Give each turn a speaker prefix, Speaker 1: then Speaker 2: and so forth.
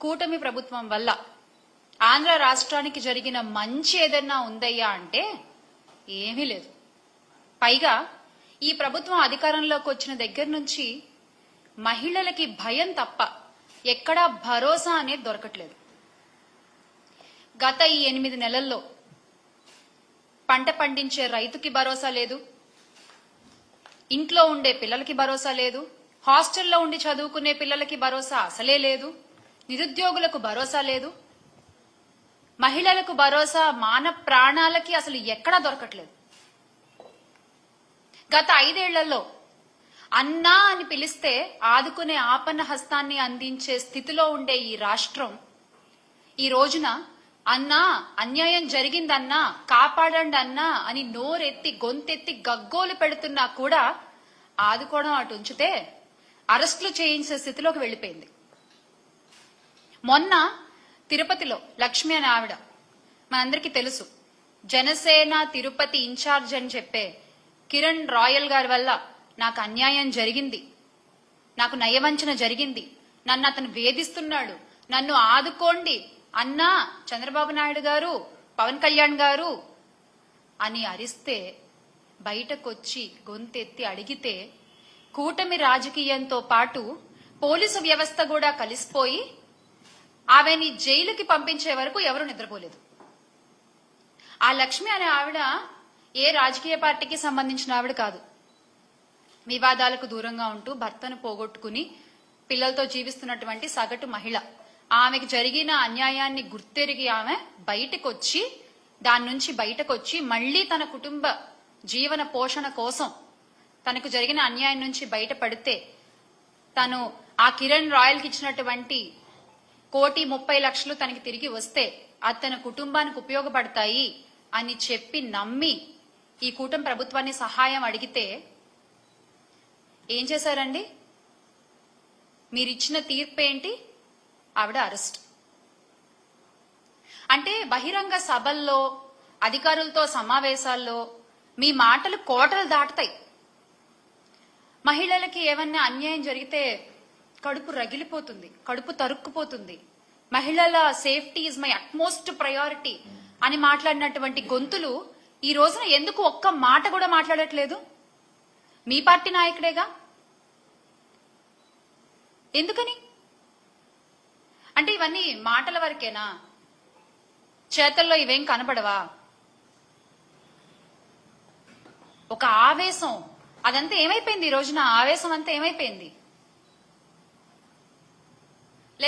Speaker 1: కూటమి ప్రభుత్వం వల్ల ఆంధ్ర రాష్ట్రానికి జరిగిన మంచి ఏదన్నా ఉందయ్యా అంటే ఏమీ లేదు. పైగా ఈ ప్రభుత్వం అధికారంలోకి వచ్చిన దగ్గర నుంచి మహిళలకి భయం తప్ప ఎక్కడా భరోసా అనేది దొరకట్లేదు. గత ఈ 8 నెలల్లో పంట పండించే రైతుకి భరోసా లేదు, ఇంట్లో ఉండే పిల్లలకి భరోసా లేదు, హాస్టల్లో ఉండి చదువుకునే పిల్లలకి భరోసా అసలే లేదు, నిరుద్యోగులకు భరోసా లేదు, మహిళలకు భరోసా మాన ప్రాణాలకి అసలు ఎక్కడా దొరకట్లేదు. గత 5 ఏళ్లలో అన్నా అని పిలిస్తే ఆదుకునే ఆపన్న హస్తాన్ని అందించే స్థితిలో ఉండే ఈ రాష్ట్రం ఈ రోజున అన్నా అన్యాయం జరిగిందన్నా కాపాడండి అన్నా అని నోరెత్తి గొంతెత్తి గగ్గోలు పెడుతున్నా కూడా ఆదుకోవడం అటు ఉంచితే అరెస్టులు చేయించే స్థితిలోకి వెళ్లిపోయింది. మొన్న తిరుపతిలో లక్ష్మి అనే ఆవిడ, మనందరికీ తెలుసు, జనసేన తిరుపతి ఇన్ఛార్జ్ అని చెప్పే కిరణ్ రాయల్ గారి వల్ల నాకు అన్యాయం జరిగింది, నాకు నయవంచన జరిగింది, నన్ను అతను వేధిస్తున్నాడు, నన్ను ఆదుకోండి అన్నా చంద్రబాబు నాయుడు గారు, పవన్ కళ్యాణ్ గారు అని అరిస్తే బయటకొచ్చి గొంతెత్తి అడిగితే కూటమి రాజకీయంతో పాటు పోలీసు వ్యవస్థ కూడా కలిసిపోయి ఆమెని జైలుకి పంపించే వరకు ఎవరూ నిద్రపోలేదు. ఆ లక్ష్మి అనే ఆవిడ ఏ రాజకీయ పార్టీకి సంబంధించిన ఆవిడ కాదు. వివాదాలకు దూరంగా ఉంటూ భర్తను పోగొట్టుకుని పిల్లలతో జీవిస్తున్నటువంటి సగటు మహిళ. ఆమెకు జరిగిన అన్యాయాన్ని గుర్తెరిగి ఆమె బయటకొచ్చి దాని నుంచి బయటకొచ్చి మళ్లీ తన కుటుంబ జీవన పోషణ కోసం తనకు జరిగిన అన్యాయం నుంచి బయటపడితే తను ఆ కిరణ్ రాయల్కి ఇచ్చినటువంటి 1,30,00,000 తనకి తిరిగి వస్తే అది తన కుటుంబానికి ఉపయోగపడతాయి అని చెప్పి నమ్మి ఈ కూటమి ప్రభుత్వాన్ని సహాయం అడిగితే ఏం చేశారండి? మీరిచ్చిన తీర్పు ఏంటి? ఆవిడ అరెస్ట్. అంటే బహిరంగ సభల్లో అధికారులతో సమావేశాల్లో మీ మాటలు కోటలు దాటుతాయి. మహిళలకి ఏమన్నా అన్యాయం జరిగితే కడుపు రగిలిపోతుంది, కడుపు తరుక్కుపోతుంది. మహిళల safety is my utmost priority అని మాట్లాడినటువంటి గొంతులు ఈ రోజున ఎందుకు ఒక్క మాట కూడా మాట్లాడట్లేదు? మీ పార్టీ నాయకుడేగా. ఎందుకని? అంటే ఇవన్నీ మాటల వరకేనా? చేతల్లో ఇవేం కనపడవా? ఒక ఆవేశం అదంతా ఏమైపోయింది? ఈ రోజున ఆవేశం అంతా ఏమైపోయింది?